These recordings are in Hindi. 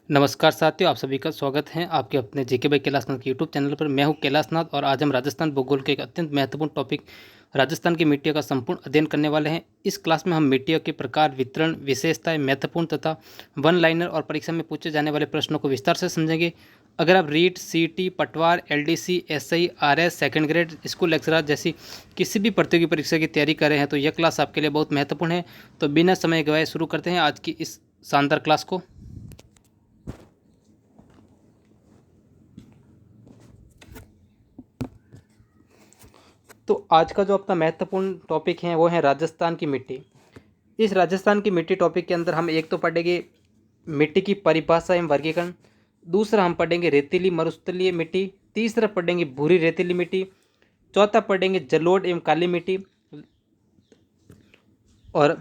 नमस्कार साथियों, आप सभी का स्वागत है आपके अपने जेके बाई कैलाशनाथ के यूट्यूब चैनल पर। मैं हूं कैलाशनाथ और आज हम राजस्थान भूगोल के एक अत्यंत महत्वपूर्ण टॉपिक राजस्थान की मिट्टियों का संपूर्ण अध्ययन करने वाले हैं। इस क्लास में हम मिट्टियों के प्रकार, वितरण, विशेषताएं, महत्वपूर्ण तथा वन लाइनर और परीक्षा में पूछे जाने वाले प्रश्नों को विस्तार से समझेंगे। अगर आप रीट, सीटी, पटवार, LDC, SI, RS, second grade, school lecturer जैसी किसी भी प्रतियोगी परीक्षा की तैयारी कर रहे हैं तो यह क्लास आपके लिए बहुत महत्वपूर्ण है। तो बिना समय गवाए शुरू करते हैं आज की इस शानदार क्लास को। तो आज का जो अपना महत्वपूर्ण टॉपिक है वो है राजस्थान की मिट्टी। इस राजस्थान की मिट्टी टॉपिक के अंदर हम एक तो पढ़ेंगे मिट्टी की परिभाषा एवं वर्गीकरण, दूसरा हम पढ़ेंगे रेतीली मरुस्थलीय मिट्टी, तीसरा पढ़ेंगे भूरी रेतीली मिट्टी, चौथा पढ़ेंगे जलोढ़ एवं काली मिट्टी, और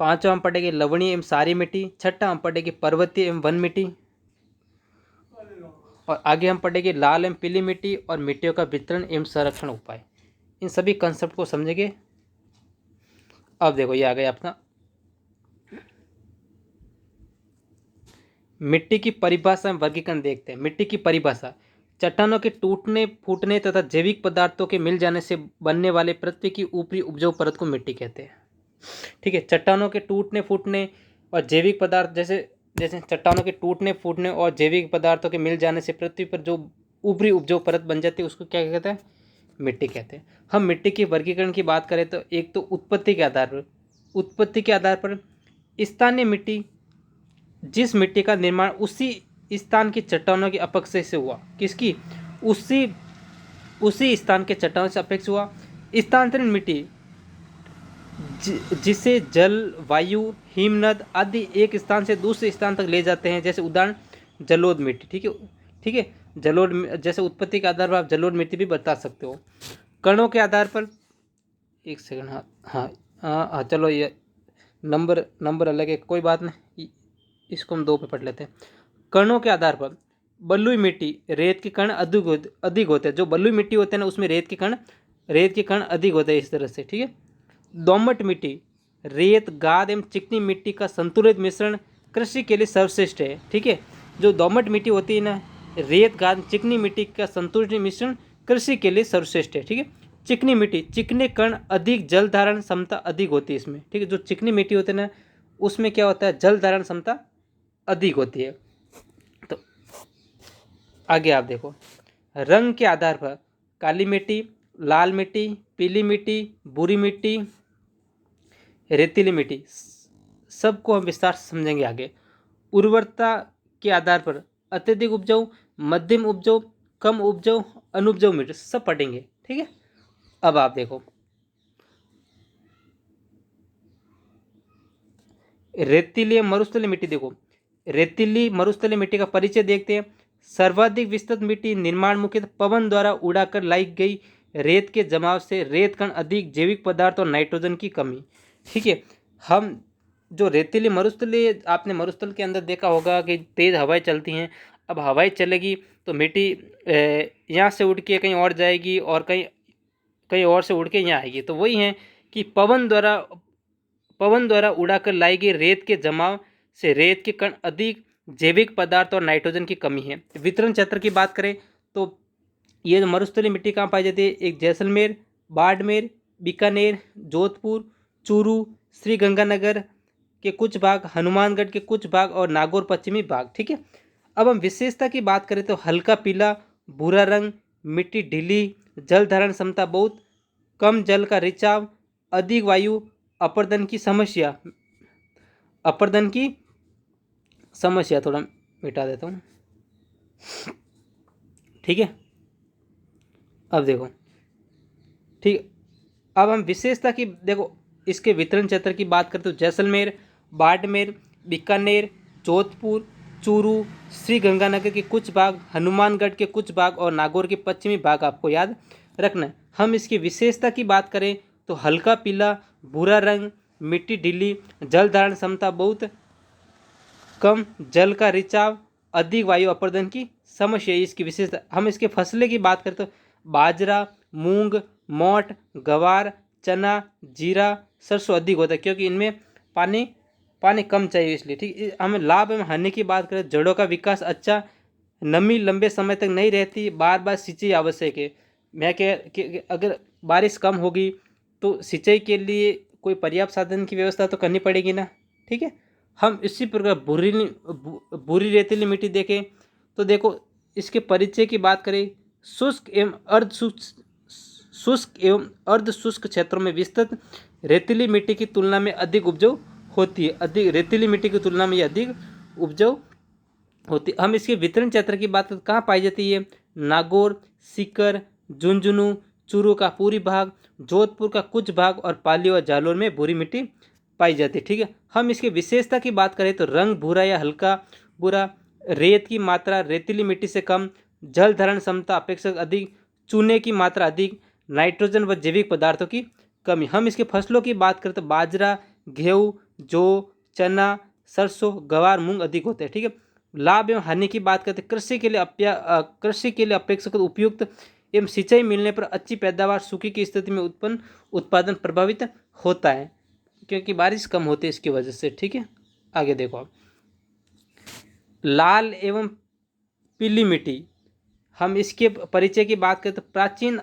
पांचवा हम पढ़ेंगे लवणीय एवं सारी मिट्टी, छठा हम पढ़ेंगे पर्वतीय एवं वन मिट्टी, और आगे हम पढ़ेंगे लाल एवं पीली मिट्टी और मिट्टियों का वितरण एवं संरक्षण उपाय। इन सभी कंसेप्ट को समझेंगे। अब देखो ये आ गया अपना मिट्टी की परिभाषा में वर्गीकरण। देखते हैं मिट्टी की परिभाषा। चट्टानों के टूटने, फूटने तथा जैविक पदार्थों के मिल जाने से बनने वाले पृथ्वी की ऊपरी उपजाऊ परत को मिट्टी कहते हैं। ठीक है, चट्टानों के टूटने, फूटने और जैविक पदार्थ जैसे जैसे चट्टानों के टूटने, फूटने और जैविक पदार्थों के मिल जाने से पृथ्वी पर जो ऊपरी उपजाऊ परत बन जाती है उसको क्या कहते हैं? मिट्टी कहते हैं। हम मिट्टी के वर्गीकरण की बात करें तो एक तो उत्पत्ति के आधार पर स्थानीय मिट्टी, जिस मिट्टी का निर्माण उसी स्थान की चट्टानों की अपेक्षा से हुआ। किसकी? उसी उसी स्थान के चट्टानों से अपेक्षा हुआ। स्थानांतरण मिट्टी, जिसे जल, वायु, हिमनद आदि एक स्थान से दूसरे स्थान तक ले जाते हैं। जैसे उदाहरण जलोढ़ मिट्टी। ठीक है, जलोढ़ जैसे उत्पत्ति के आधार पर आप जलोढ़ मिट्टी भी बता सकते हो। कणों के आधार पर, एक सेकंड, हाँ हाँ हाँ हाँ, चलो ये नंबर अलग है, कोई बात नहीं, इसको हम 2 पे पढ़ लेते हैं। कणों के आधार पर बलुई मिट्टी, रेत के कण अधिक होते हैं। जो बलुई मिट्टी होते हैं ना उसमें रेत के कण अधिक होते हैं, इस तरह से। ठीक है। दोमट मिट्टी, रेत, गाद एवं चिकनी मिट्टी का संतुलित मिश्रण कृषि के लिए सर्वश्रेष्ठ है। ठीक है, जो दोमट मिट्टी होती है ना, रेत, गाद, चिकनी मिट्टी का संतुलित मिश्रण कृषि के लिए सर्वश्रेष्ठ है। ठीक है। चिकनी मिट्टी, चिकने कण अधिक, जल धारण क्षमता अधिक होती है इसमें। ठीक है, जो चिकनी मिट्टी होती है ना उसमें क्या होता है, जल धारण क्षमता अधिक होती है। तो आगे आप देखो, रंग के आधार पर काली मिट्टी, लाल मिट्टी, पीली मिट्टी, भूरी मिट्टी, रेतीली मिट्टी, सबको हम विस्तार से समझेंगे आगे। उर्वरता के आधार पर अत्यधिक उपजाऊ, मध्यम उपजाऊ, कम उपजाऊ, अनुपजाऊ मिट्टी, सब पढ़ेंगे। ठीक है। अब आप देखो रेतीली मरुस्थलीय मिट्टी। देखो रेतीली मरुस्थलीय मिट्टी का परिचय देखते हैं। सर्वाधिक विस्तृत मिट्टी, निर्माण मुख्यतः पवन द्वारा उड़ाकर लाई गई रेत के जमाव से, रेत कण अधिक, जैविक पदार्थ और नाइट्रोजन की कमी। ठीक है। हम जो रेतीली मरुस्थलीय, आपने मरुस्थल के अंदर देखा होगा कि तेज हवाएं चलती हैं। अब हवाएं चलेगी तो मिट्टी यहाँ से उड़ के कहीं और जाएगी और कहीं कहीं और से उड़ के यहाँ आएगी। तो वही है कि पवन द्वारा उड़ाकर लाई गई रेत के जमाव से रेत के कण अधिक, जैविक पदार्थ और नाइट्रोजन की कमी है। वितरण क्षेत्र की बात करें तो ये मरुस्थलीय मिट्टी कहाँ पाई जाती है? एक जैसलमेर, बाड़मेर, बीकानेर, जोधपुर, चूरू, श्री गंगानगर के कुछ भाग, हनुमानगढ़ के कुछ भाग और नागौर पश्चिमी भाग। ठीक है। अब हम विशेषता की बात करें तो हल्का पीला, भूरा रंग, मिट्टी ढीली, जल धारण क्षमता बहुत कम, जल का रिचाव, अधिक वायु, अपर्दन की समस्या थोड़ा मिटा देता हूँ। ठीक है। अब देखो, ठीक, अब हम विशेषता की देखो, इसके वितरण क्षेत्र की बात करते हो जैसलमेर, बाड़मेर, बीकानेर, जोधपुर, चूरू, श्री गंगानगर के कुछ भाग, हनुमानगढ़ के कुछ भाग और नागौर के पश्चिमी भाग आपको याद रखना है। हम इसकी विशेषता की बात करें तो हल्का पीला, भूरा रंग, मिट्टी ढीली, जल धारण क्षमता बहुत कम, जल का रिचाव, अधिक वायु अपर्दन की समस्या, इसकी विशेषता। हम इसके फसलें की बात करें तो बाजरा, मूंग, मोठ, गवार, चना, जीरा, सरसों अधिक होता है, क्योंकि इनमें पानी पानी कम चाहिए इसलिए, ठीक। हमें लाभ एवं हानि की बात करें, जड़ों का विकास अच्छा, नमी लंबे समय तक नहीं रहती, बार बार सिंचाई आवश्यक है। मैं कि अगर बारिश कम होगी तो सिंचाई के लिए कोई पर्याप्त साधन की व्यवस्था तो करनी पड़ेगी ना, ठीक है। हम इसी प्रकार बुरी रेतीली मिट्टी देखें तो देखो, इसके परिचय की बात करें, शुष्क एवं शुष्क एवं अर्ध शुष्क क्षेत्रों में विस्तृत रेतीली मिट्टी की तुलना में अधिक उपजाऊ होती है। अधिक रेतीली मिट्टी की तुलना में ये अधिक उपजाऊ होती है। हम इसके वितरण क्षेत्र की बात करें, कहाँ पाई जाती है? नागौर, सीकर, झुंझुनू, चूरू का पूरी भाग, जोधपुर का कुछ भाग और पाली और जालौर में भूरी मिट्टी पाई जाती है, ठीक है। हम इसकी विशेषता की बात करें तो रंग भूरा या हल्का भूरा, रेत की मात्रा रेतीली मिट्टी से कम, जल धारण क्षमता अपेक्षाकृत अधिक, चूने की मात्रा अधिक, नाइट्रोजन व जैविक पदार्थों की कमी। हम इसके फसलों की बात करें तो बाजरा, गेहूँ, जौ, चना, सरसों, गवार, मूंग अधिक होते हैं, ठीक है। लाभ एवं हानि की बात करते हैं, कृषि के लिए अपेक्षाकृत उपयुक्त एवं सिंचाई मिलने पर अच्छी पैदावार, सूखी की स्थिति में उत्पन्न उत्पादन प्रभावित होता है क्योंकि बारिश कम होती है इसकी वजह से, ठीक है। आगे देखो आप, लाल एवं पीली मिट्टी, हम इसके परिचय की बात करें तो प्राचीन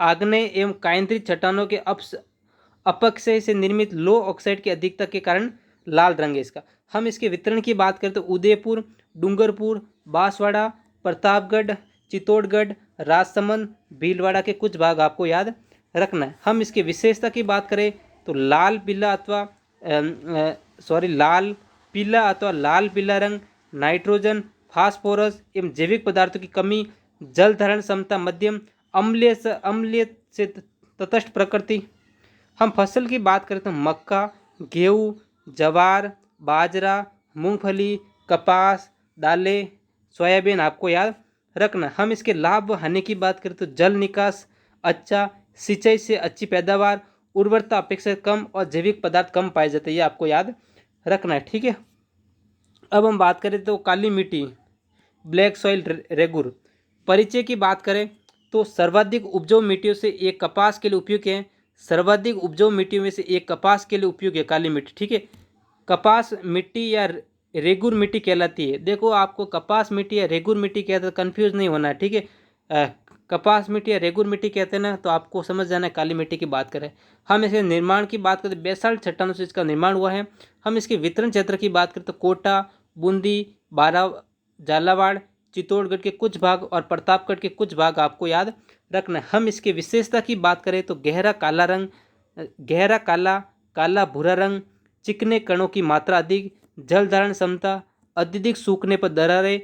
आग्नेय एवं कायंत्रित चट्टानों के अपक्षय से निर्मित लो ऑक्साइड की अधिकता के कारण लाल रंग है इसका। हम इसके वितरण की बात करें तो उदयपुर, डूंगरपुर, बांसवाड़ा, प्रतापगढ़, चित्तौड़गढ़, राजसमंद, भीलवाड़ा के कुछ भाग आपको याद रखना है। हम इसकी विशेषता की बात करें तो लाल पीला अथवा लाल पीला रंग, नाइट्रोजन, फास्फोरस एवं जैविक पदार्थों की कमी, जल धारण क्षमता मध्यम, अम्लीय से तटस्थ प्रकृति। हम फसल की बात करें तो मक्का, गेहूँ, जवार, बाजरा, मूंगफली, कपास, दालें, सोयाबीन आपको याद रखना। हम इसके लाभ व हानि की बात करें तो जल निकास अच्छा, सिंचाई से अच्छी पैदावार, उर्वरता अपेक्षा कम और जैविक पदार्थ कम पाए जाते हैं, ये आपको याद रखना है, ठीक है। अब हम बात करें तो काली मिट्टी, ब्लैक सॉइल रेगुर, परिचय की बात करें तो सर्वाधिक उपजाऊ मिट्टियों से एक कपास के लिए उपयुक्त है। सर्वाधिक उपजाऊ मिट्टियों में से एक कपास के लिए उपयुक्त है काली मिट्टी, ठीक है। कपास मिट्टी या रेगुर मिट्टी कहलाती है। देखो, आपको कपास मिट्टी या रेगुर मिट्टी कहते हैं, कंफ्यूज नहीं होना है, ठीक है। कपास मिट्टी या रेगुर मिट्टी कहते हैं ना, तो आपको समझ जाना है काली मिट्टी की बात करें। हम इसके निर्माण की बात करें तो बेसाल्ट चट्टानों से इसका निर्माण हुआ है। हम इसके वितरण क्षेत्र की बात करें तो कोटा, बूंदी, झालावाड़, चित्तौड़गढ़ के कुछ भाग और प्रतापगढ़ के कुछ भाग आपको याद रखना है। हम इसके विशेषता की बात करें तो गहरा काला रंग, गहरा काला, काला भूरा रंग, चिकने कणों की मात्रा अधिक, जल धारण क्षमता, अत्यधिक सूखने पर दरारें,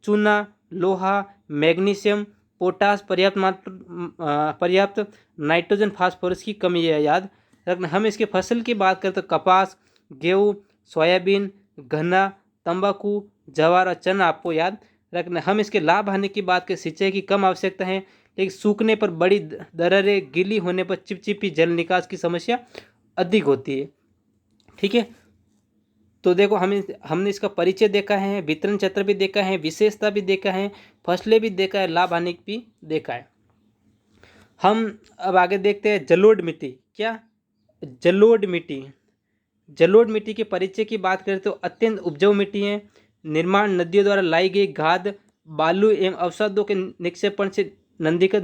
चूना, लोहा, मैग्नीशियम, पोटास, पर्याप्त नाइट्रोजन, फास्फोरस की कमी है याद रखना। हम इसके फसल की बात करें तो कपास, गेहूँ, सोयाबीन, गन्ना, तंबाकू, जवार और चना आपको याद रखना। हम इसके लाभ हानि की बात करें, सिंचाई की कम आवश्यकता है, लेकिन सूखने पर बड़ी दरारें, गीली होने पर चिपचिपी जल निकास की समस्या अधिक होती है, ठीक है। तो देखो, हमने इसका परिचय देखा है, वितरण क्षेत्र भी देखा है, विशेषता भी देखा है, फसलें भी देखा है, लाभ हानि भी देखा है। हम अब आगे देखते हैं जलोढ़ मिट्टी। क्या? जलोढ़ मिट्टी। जलोढ़ मिट्टी के परिचय की बात करें तो अत्यंत उपजाऊ मिट्टी है। निर्माण नदियों द्वारा लाई गई खाद, बालू एवं अवसादों के निक्षेपण से नंदीकृत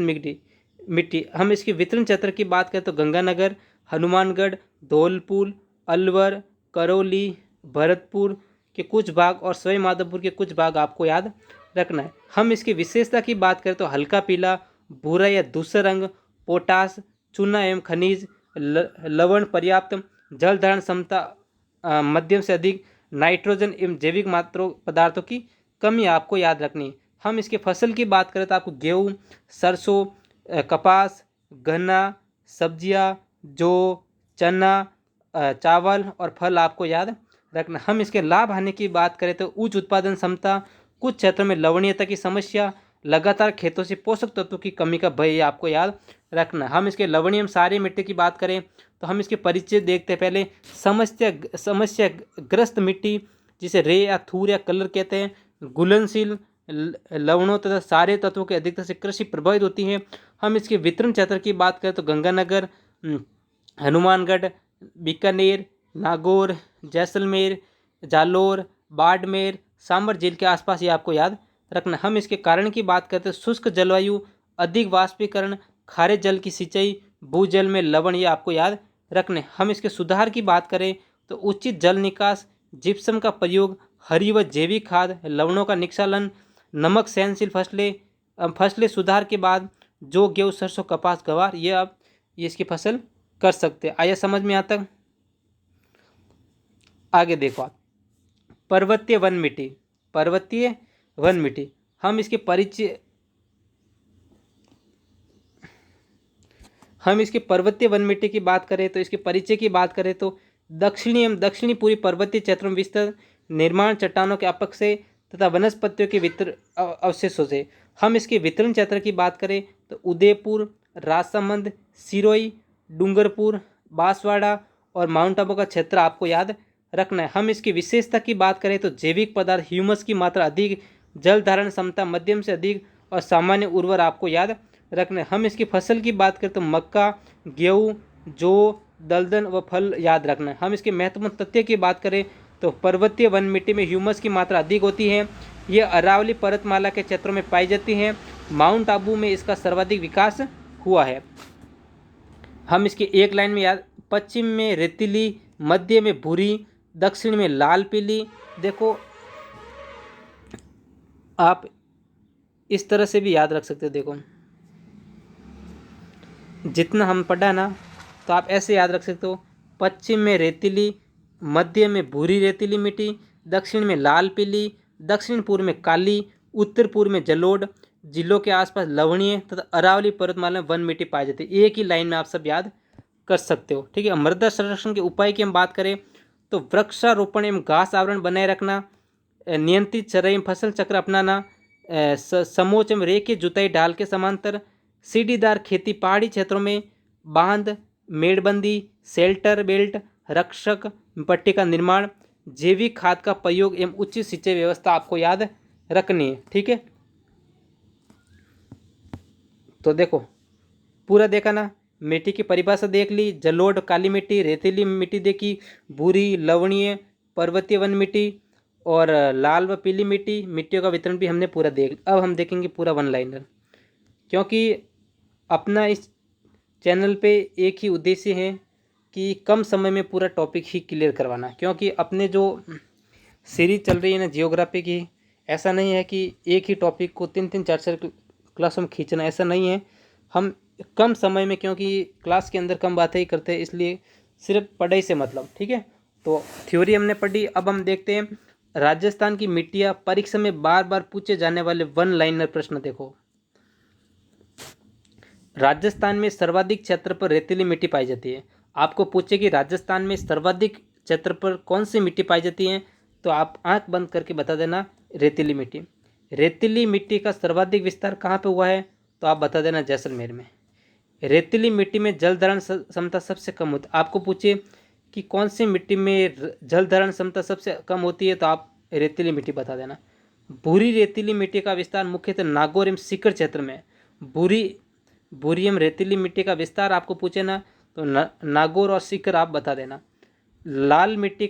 मिट्टी। हम इसके वितरण क्षेत्र की बात करें तो गंगानगर, हनुमानगढ़, धौलपुर, अलवर, करौली, भरतपुर के कुछ भाग और सवाई माधोपुर के कुछ भाग आपको याद रखना है। हम इसकी विशेषता की बात करें तो हल्का पीला, भूरा या धूसर रंग, पोटास, चूना एवं खनिज, लवण पर्याप्त, जल धारण क्षमता मध्यम से अधिक, नाइट्रोजन एवं जैविक पदार्थों की कमी आपको याद रखनी है। हम इसके फसल की बात करें तो आपको गेहूँ, सरसों, कपास, गन्ना, सब्जियां, जौ, चना, चावल और फल आपको याद रखना। हम इसके लाभ हानि की बात करें तो उच्च उत्पादन क्षमता, कुछ क्षेत्रों में लवणीयता की समस्या, लगातार खेतों से पोषक तत्वों की कमी का भय आपको याद रखना। हम इसके लवणीय सारी मिट्टी की बात करें तो हम इसके परिचय देखते हैं। पहले समस्याग्रस्त मिट्टी, जिसे रे या थूर या कलर कहते हैं, घुलनशील, लवणों तथा सारे तत्वों की अधिकता से कृषि प्रभावित होती है। हम इसके वितरण क्षेत्र की बात करें तो गंगानगर, हनुमानगढ़, बीकानेर, नागौर, जैसलमेर, जालोर, बाड़मेर, सांभर झील के आसपास, ये आपको याद रखना। हम इसके कारण की बात करते हैं, शुष्क जलवायु, अधिक वाष्पीकरण, खारे जल की सिंचाई, भूजल में लवण, ये आपको याद रखने। हम इसके सुधार की बात करें तो उचित जल निकास, जिप्सम का प्रयोग, हरी व जैविक खाद, लवणों का निक्षालन, नमक सहनशील फसलें सुधार के बाद जो गेहूँ, सरसों, कपास, गवार, ये आप ये इसकी फसल कर सकते हैं। आया समझ में यहाँ तक? आगे देखो आप, पर्वतीय वन मिट्टी, पर्वतीय वन मिट्टी, हम इसके पर्वतीय वन मिट्टी की बात करें तो इसके परिचय की बात करें तो दक्षिणी पूरी पर्वतीय क्षेत्रों में विस्तृत निर्माण चट्टानों के अपक्षय तथा वनस्पतियों के अवशेषों से। हम इसके वितरण क्षेत्र की बात करें तो उदयपुर, राजसमंद, सिरोही, डूंगरपुर, बांसवाड़ा और माउंट आबू का क्षेत्र आपको याद रखना है। हम इसकी विशेषता की बात करें तो जैविक पदार्थ, ह्यूमस की मात्रा अधिक, जल धारण क्षमता मध्यम से अधिक और सामान्य उर्वर आपको याद रखना है। हम इसकी फसल की बात करें तो मक्का, गेहूँ, जौ, दलदन व फल याद रखना है। हम इसके महत्वपूर्ण तथ्य की बात करें तो पर्वतीय वन मिट्टी में ह्यूमस की मात्रा अधिक होती है। ये अरावली पर्वतमाला के क्षेत्रों में पाई जाती है। माउंट आबू में इसका सर्वाधिक विकास हुआ है। हम इसकी एक लाइन में याद, पश्चिम में रेतीली, मध्य में भूरी, दक्षिण में लाल पीली। देखो आप इस तरह से भी याद रख सकते हो। देखो जितना हम पढ़ा ना तो आप ऐसे याद रख सकते हो, पश्चिम में रेतीली, मध्य में भूरी रेतीली मिट्टी, दक्षिण में लाल पीली, दक्षिण पूर्व में काली, उत्तर पूर्व में जलोढ़, जिलों के आसपास लवणीय तथा अरावली पर्वतमाला में वन मिट्टी पाई जाती है। एक ही लाइन में आप सब याद कर सकते हो। ठीक है। मृदा संरक्षण के उपाय की हम बात करें तो वृक्षारोपण एवं घास आवरण बनाए रखना, नियंत्रित चराई में फसल चक्र अपनाना, समोच्च एवं रेखीय जुताई ढाल के समांतर, सीढ़ीदार खेती, पहाड़ी क्षेत्रों में बांध, मेड़बंदी, शेल्टर बेल्ट, रक्षक पट्टी का निर्माण, जैविक खाद का प्रयोग एवं उचित सिंचाई व्यवस्था आपको याद रखनी है। ठीक है। तो देखो पूरा देखा ना, मिट्टी की परिभाषा देख ली, जलोढ़ काली मिट्टी, रेतीली मिट्टी देखी, भूरी लवणीय पर्वतीय वन मिट्टी और लाल व पीली मिट्टी, मिट्टियों का वितरण भी हमने पूरा देख। अब हम देखेंगे पूरा वन लाइनर, क्योंकि अपना इस चैनल पे एक ही उद्देश्य है कि कम समय में पूरा टॉपिक ही क्लियर करवाना। क्योंकि अपने जो सीरीज चल रही है ना जियोग्राफी की, ऐसा नहीं है कि एक ही टॉपिक को 3-3 4-4 क्लासों में खींचना, ऐसा नहीं है। हम कम समय में, क्योंकि क्लास के अंदर कम बातें ही करते हैं, इसलिए सिर्फ पढ़ाई से मतलब। ठीक है। तो थ्योरी हमने पढ़ी। अब हम देखते हैं राजस्थान की मिट्टियाँ, परीक्षा में बार बार पूछे जाने वाले वन लाइनर प्रश्न। देखो राजस्थान में सर्वाधिक क्षेत्र पर रेतीली मिट्टी पाई जाती है। आपको पूछे कि राजस्थान में सर्वाधिक क्षेत्र पर कौन सी मिट्टी पाई जाती है, तो आप आंख बंद करके बता देना रेतीली मिट्टी। रेतीली मिट्टी का सर्वाधिक विस्तार कहाँ पे हुआ है, तो आप बता देना जैसलमेर में। रेतीली मिट्टी में जल धारण क्षमता सबसे कम होती है। आपको पूछे कि कौन सी मिट्टी में जल धारण क्षमता सबसे कम होती है, तो आप रेतीली मिट्टी बता देना। भूरी रेतीली मिट्टी का विस्तार मुख्यतः नागौर एवं सीकर क्षेत्र में। भूरी एवं रेतीली मिट्टी का विस्तार आपको पूछे ना, तो नागौर और सीकर आप बता देना। लाल मिट्टी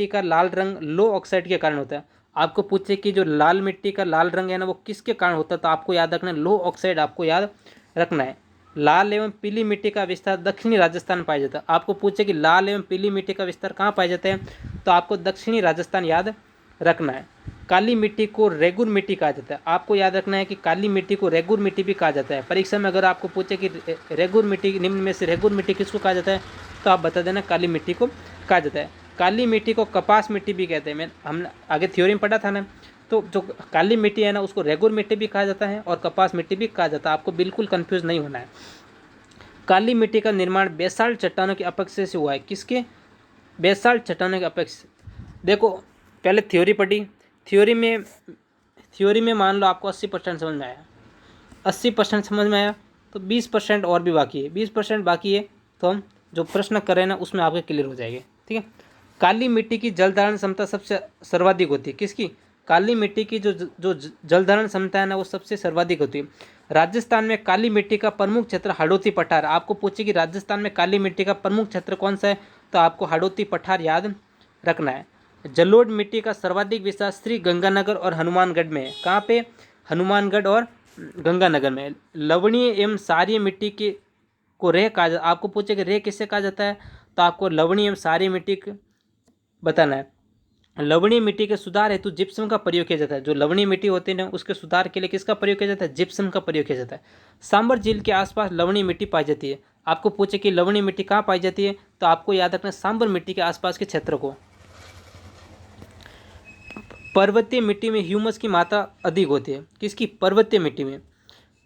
का लाल रंग लो ऑक्साइड के कारण होता है। आपको पूछे कि जो लाल मिट्टी का लाल रंग है ना, वो किसके कारण होता है, तो आपको याद रखना है लो ऑक्साइड आपको याद रखना है। लाल एवं पीली मिट्टी का विस्तार दक्षिणी राजस्थान पाया जाता है। आपको पूछे कि लाल एवं पीली मिट्टी का विस्तार कहाँ पाया जाता है, तो आपको दक्षिणी राजस्थान याद रखना है। काली मिट्टी को रेगुर मिट्टी कहा जाता है। आपको याद रखना है कि काली मिट्टी को रेगुर मिट्टी भी कहा जाता है। परीक्षा में अगर आपको पूछे कि रेगुर मिट्टी, निम्न में से रेगुर मिट्टी किसको कहा जाता है, तो आप बता देना काली मिट्टी को कहा जाता है। काली मिट्टी को कपास मिट्टी भी कहते हैं। हमने आगे थ्योरी में पढ़ा था ना, तो जो काली मिट्टी है ना, उसको रेगुर मिट्टी भी कहा जाता है और कपास मिट्टी भी कहा जाता है। आपको बिल्कुल कंफ्यूज नहीं होना है। काली मिट्टी का निर्माण बेसाल्ट चट्टानों के अपक्षय से हुआ है। किसके? बेसाल्ट चट्टानों के अपक्षय। देखो पहले थ्योरी पढ़ी, थ्योरी में मान लो आपको 80% समझ में आया, 80% समझ में आया, तो 20% और भी बाकी है। 20% बाकी है, तो हम जो प्रश्न कर रहे हैं ना उसमें आपके क्लियर हो जाएंगे। ठीक है। काली मिट्टी की जल धारण क्षमता सबसे सर्वाधिक होती है। किसकी? काली मिट्टी की जो जल धारण क्षमता है ना, वो सबसे सर्वाधिक होती है। राजस्थान में काली मिट्टी का प्रमुख क्षेत्र हाड़ौती पठार। आपको पूछे कि राजस्थान में काली मिट्टी का प्रमुख क्षेत्र कौन सा है, तो आपको हाड़ौती पठार याद रखना है। जलोढ़ मिट्टी का सर्वाधिक विस्तार श्री गंगानगर और हनुमानगढ़ में है। कहाँ पे? हनुमानगढ़ और गंगानगर में। लवणीय एवं क्षारीय मिट्टी के को रेह कहा जाता है। आपको पूछे कि रेह किससे कहा जाता है, तो आपको लवणीय एवं क्षारीय मिट्टी बताना है। लवणीय मिट्टी के सुधार हेतु जिप्सम का प्रयोग किया जाता है। जो लवणीय मिट्टी होती है ना, उसके सुधार के लिए किसका प्रयोग किया जाता है? जिप्सम का प्रयोग किया जाता है। सांबर झील के आसपास लवणीय मिट्टी पाई जाती है। आपको पूछे कि लवणीय मिट्टी कहाँ पाई जाती है, तो आपको याद रखना सांबर मिट्टी के आसपास के क्षेत्र को। पर्वतीय मिट्टी में ह्यूमस की मात्रा अधिक होती है। किसकी? पर्वतीय मिट्टी में।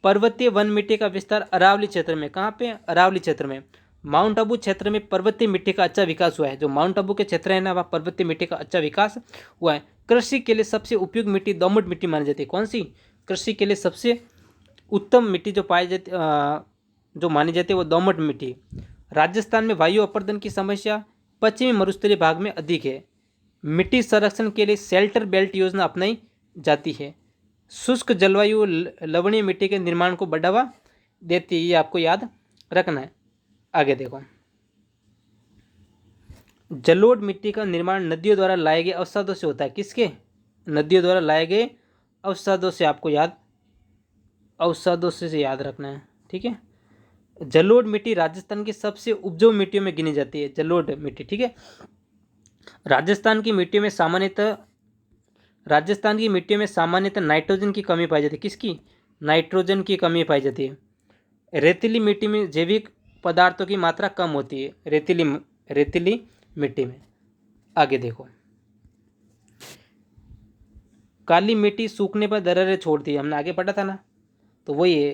पर्वतीय वन मिट्टी का विस्तार अरावली क्षेत्र में। कहाँ पे? अरावली क्षेत्र में। माउंट आबू क्षेत्र में पर्वतीय मिट्टी का अच्छा विकास हुआ है। जो माउंट आबू के क्षेत्र है ना, वहाँ पर्वतीय मिट्टी का अच्छा विकास हुआ है। कृषि के लिए सबसे उपयुक्त मिट्टी दोमट मिट्टी मानी जाती है। कौन सी? कृषि के लिए सबसे उत्तम मिट्टी जो पाई जाती जो मानी जाती है वो दोमट मिट्टी। राजस्थान में वायु अपर्दन की समस्या पश्चिमी मरुस्थलीय भाग में अधिक है। मिट्टी संरक्षण के लिए शेल्टर बेल्ट योजना अपनाई जाती है। शुष्क जलवायु लवणीय मिट्टी के निर्माण को बढ़ावा देती है। ये आपको याद रखना है। आगे देखो, जलोढ़ मिट्टी का निर्माण नदियों द्वारा लाए गए अवसादों से होता है। किसके? नदियों द्वारा लाए गए अवसादों से। आपको अवसादों से याद रखना है। ठीक है। जलोढ़ मिट्टी राजस्थान की सबसे उपजाऊ मिट्टियों में गिनी जाती है। जलोढ़ मिट्टी, ठीक है। राजस्थान की मिट्टियों में सामान्यतः नाइट्रोजन की कमी पाई जाती है। किसकी? नाइट्रोजन की कमी पाई जाती है। रेतीली मिट्टी में जैविक पदार्थों की मात्रा कम होती है। रेतीली मिट्टी में। आगे देखो, काली मिट्टी सूखने पर दरारें छोड़ती है। हमने आगे पढ़ा था ना, तो वही है,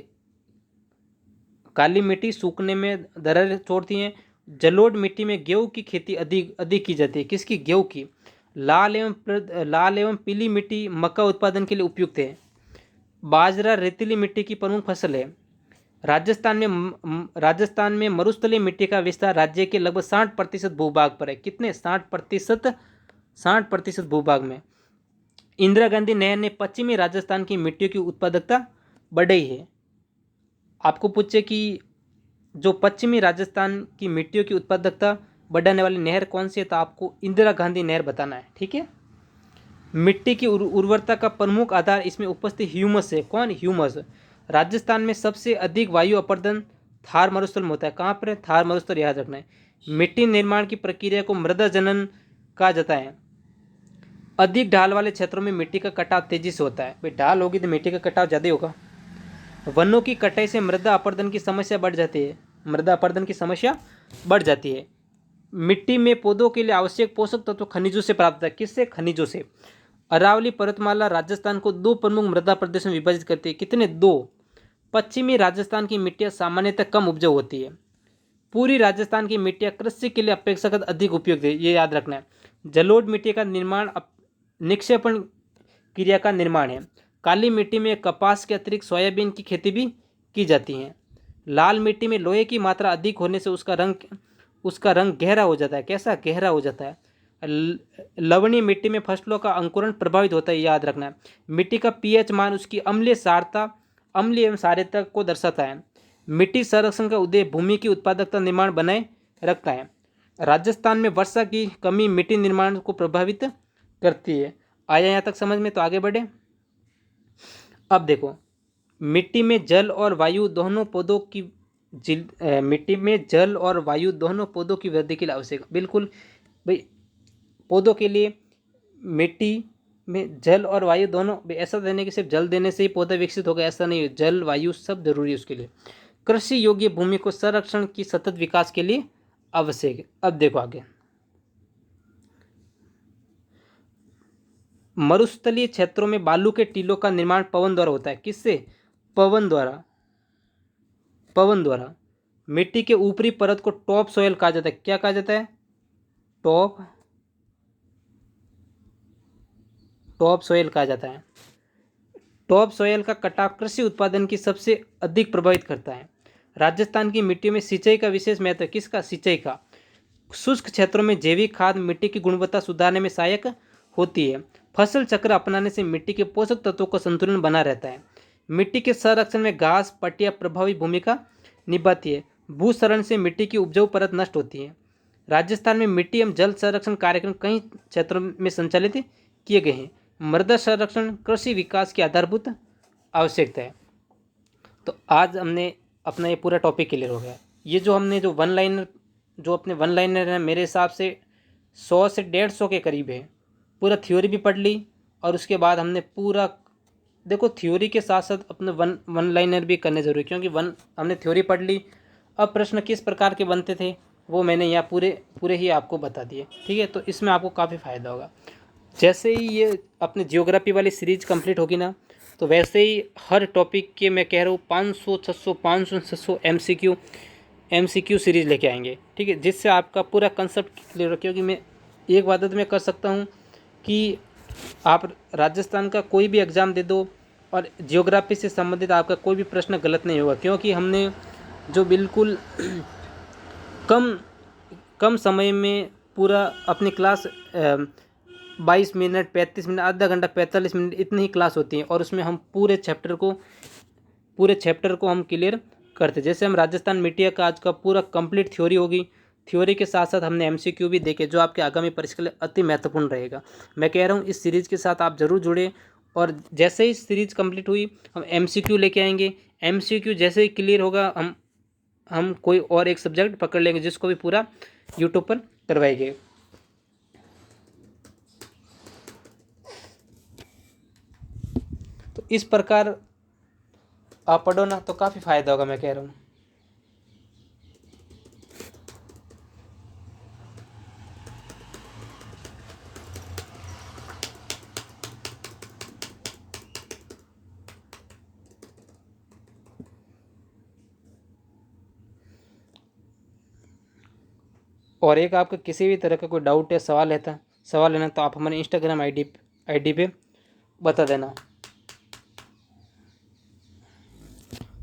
काली मिट्टी सूखने में दरारें छोड़ती हैं। जलोढ़ मिट्टी में गेहूं की खेती अधिक की जाती है। किसकी? गेहूं की। लाल एवं पीली मिट्टी मक्का उत्पादन के लिए उपयुक्त है। बाजरा रेतीली मिट्टी की प्रमुख फसल है। राजस्थान में मरुस्थलीय मिट्टी का विस्तार राज्य के लगभग 60% भूभाग पर है। कितने? 60% भूभाग में। इंदिरा गांधी नहर ने पश्चिमी राजस्थान की मिट्टियों की उत्पादकता बढ़ाई है। आपको पूछे कि जो पश्चिमी राजस्थान की मिट्टियों की उत्पादकता बढ़ाने वाली नहर कौन सी है, तो आपको इंदिरा गांधी नहर बताना है। ठीक है। मिट्टी की उर्वरता का प्रमुख आधार इसमें उपस्थित ह्यूमस है। कौन? ह्यूमस। राजस्थान में सबसे अधिक वायु अपर्दन थार मरुस्थल में होता है। कहाँ पर? थार मरुस्थल, याद रखना है। मिट्टी निर्माण की प्रक्रिया को मृदा जनन कहा जाता है। अधिक ढाल वाले क्षेत्रों में मिट्टी का कटाव तेजी से होता है। भाई ढाल होगी तो मिट्टी का कटाव ज़्यादा होगा। वनों की कटाई से मृदा अपरदन की समस्या बढ़ जाती है। मिट्टी में पौधों के लिए आवश्यक पोषक तत्व खनिजों से प्राप्त है। किससे? खनिजों से। अरावली पर्वतमाला राजस्थान को 2 प्रमुख मृदा प्रदेश में विभाजित करती है। कितने? 2। पश्चिमी राजस्थान की मिट्टियां सामान्यतः कम उपजाऊ होती है। पूरी राजस्थान की मिट्टियां कृषि के लिए अपेक्षाकृत अधिक उपयुक्त है। ये याद रखना है। जलोढ़ मिट्टी का निर्माण निक्षेपण क्रिया का निर्माण है। काली मिट्टी में कपास के अतिरिक्त सोयाबीन की खेती भी की जाती है। लाल मिट्टी में लोहे की मात्रा अधिक होने से उसका रंग गहरा हो जाता है। कैसा? गहरा हो जाता है। लवणीय मिट्टी में फसलों का अंकुरण प्रभावित होता है। याद रखना है। मिट्टी का पीएच मान उसकी अम्लीय एवं क्षारीयता को दर्शाता है। मिट्टी संरक्षण का उद्देश्य भूमि की उत्पादकता निर्माण बनाए रखता है। राजस्थान में वर्षा की कमी मिट्टी निर्माण को प्रभावित करती है। आया यहाँ तक समझ में? तो आगे बढ़े। अब देखो, मिट्टी में जल और वायु दोनों पौधों की वृद्धि के लिए आवश्यक। बिल्कुल भाई, पौधों के लिए मिट्टी में जल और वायु दोनों, ऐसा देने कि सिर्फ जल देने से ही पौधा विकसित होगा, ऐसा नहीं है। जल वायु सब जरूरी है उसके लिए। कृषि योग्य भूमि को संरक्षण की सतत विकास के लिए आवश्यक है। अब देखो आगे, मरुस्थलीय क्षेत्रों में बालू के टीलों का निर्माण पवन द्वारा होता है। किससे? पवन द्वारा। मिट्टी के ऊपरी परत को टॉप सोयल कहा जाता है। क्या कहा जाता है? टॉप सोयल कहा जाता है। टॉप सोयल का कटाव कृषि उत्पादन की सबसे अधिक प्रभावित करता है। राजस्थान की मिट्टी में सिंचाई का विशेष महत्व है। किसका? सिंचाई का। शुष्क क्षेत्रों में जैविक खाद मिट्टी की गुणवत्ता सुधारने में सहायक होती है। फसल चक्र अपनाने से मिट्टी के पोषक तत्वों का संतुलन बना रहता है। मिट्टी के संरक्षण में घास पट्टियां प्रभावी भूमिका निभाती है। भूसरण से मिट्टी की उपजाऊ परत नष्ट होती है। राजस्थान में मिट्टी एवं जल संरक्षण कार्यक्रम कई क्षेत्रों में संचालित किए गए हैं। मृदा संरक्षण कृषि विकास की आधारभूत आवश्यकता है। तो आज हमने अपना ये पूरा टॉपिक क्लियर हो गया। ये जो हमने जो अपने वन लाइनर है, मेरे हिसाब से 100 से 150 के करीब है। पूरा थ्योरी भी पढ़ ली और उसके बाद हमने पूरा, देखो थ्योरी के साथ साथ अपने वन लाइनर भी करने जरूरी, क्योंकि हमने थ्योरी पढ़ ली। अब प्रश्न किस प्रकार के बनते थे वो मैंने यहाँ पूरे ही आपको बता दिए, ठीक है। तो इसमें आपको काफ़ी फ़ायदा होगा। जैसे ही ये अपने जियोग्राफी वाली सीरीज कंप्लीट होगी ना, तो वैसे ही हर टॉपिक के मैं कह रहा हूँ 500 MCQ सीरीज लेके आएंगे, ठीक है, जिससे आपका पूरा कंसेप्ट क्लियर हो। क्योंकि मैं एक बात तो मैं कर सकता हूँ कि आप राजस्थान का कोई भी एग्ज़ाम दे दो और जियोग्राफी से संबंधित आपका कोई भी प्रश्न गलत नहीं होगा, क्योंकि हमने जो बिल्कुल कम समय में पूरा अपनी क्लास 22 मिनट 35 मिनट आधा घंटा 45 मिनट इतनी ही क्लास होती है, और उसमें हम पूरे चैप्टर को हम क्लियर करते। जैसे हम राजस्थान मीडिया का आज का पूरा कंप्लीट थ्योरी होगी, थ्योरी के साथ साथ हमने MCQ भी देखे, जो आपके आगामी परीक्षा के लिए अति महत्वपूर्ण रहेगा। मैं कह रहा हूँ इस सीरीज़ के साथ आप ज़रूर जुड़े, और जैसे ही सीरीज़ कंप्लीट हुई हम MCQ लेके आएंगे। MCQ जैसे ही क्लियर होगा हम कोई और एक सब्जेक्ट पकड़ लेंगे, जिसको भी पूरा यूट्यूब पर करवाएंगे। तो इस प्रकार आप पढ़ो ना, तो काफ़ी फ़ायदा होगा, मैं कह रहा हूँ। और एक आपका किसी भी तरह का कोई डाउट है, सवाल है ना, तो आप हमारे इंस्टाग्राम आईडी पे बता देना।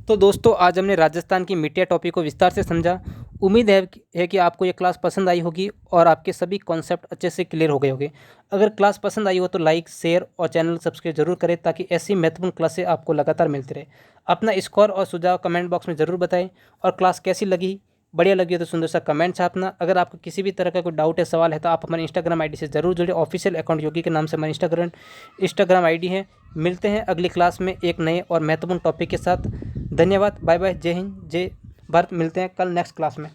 तो दोस्तों आज हमने राजस्थान की मीडिया टॉपिक को विस्तार से समझा। उम्मीद है कि आपको ये क्लास पसंद आई होगी और आपके सभी कॉन्सेप्ट अच्छे से क्लियर हो गए होंगे। अगर क्लास पसंद आई हो तो लाइक, शेयर और चैनल सब्सक्राइब जरूर करें, ताकि ऐसी महत्वपूर्ण क्लासें आपको लगातार मिलती रहे। अपना स्कोर और सुझाव कमेंट बॉक्स में ज़रूर बताएं, और क्लास कैसी लगी, बढ़िया लगी हो तो सुंदर सा कमेंट छापना। अगर आपको किसी भी तरह का कोई डाउट है, सवाल है, तो आप हमारे इंस्टाग्राम आईडी से ज़रूर जुड़े। ऑफिशियल अकाउंट योगी के नाम से हमारे इंस्टाग्राम आईडी है। मिलते हैं अगली क्लास में एक नए और महत्वपूर्ण टॉपिक के साथ। धन्यवाद, बाय बाय, जय हिंद, जय भारत। मिलते हैं कल नेक्स्ट क्लास में।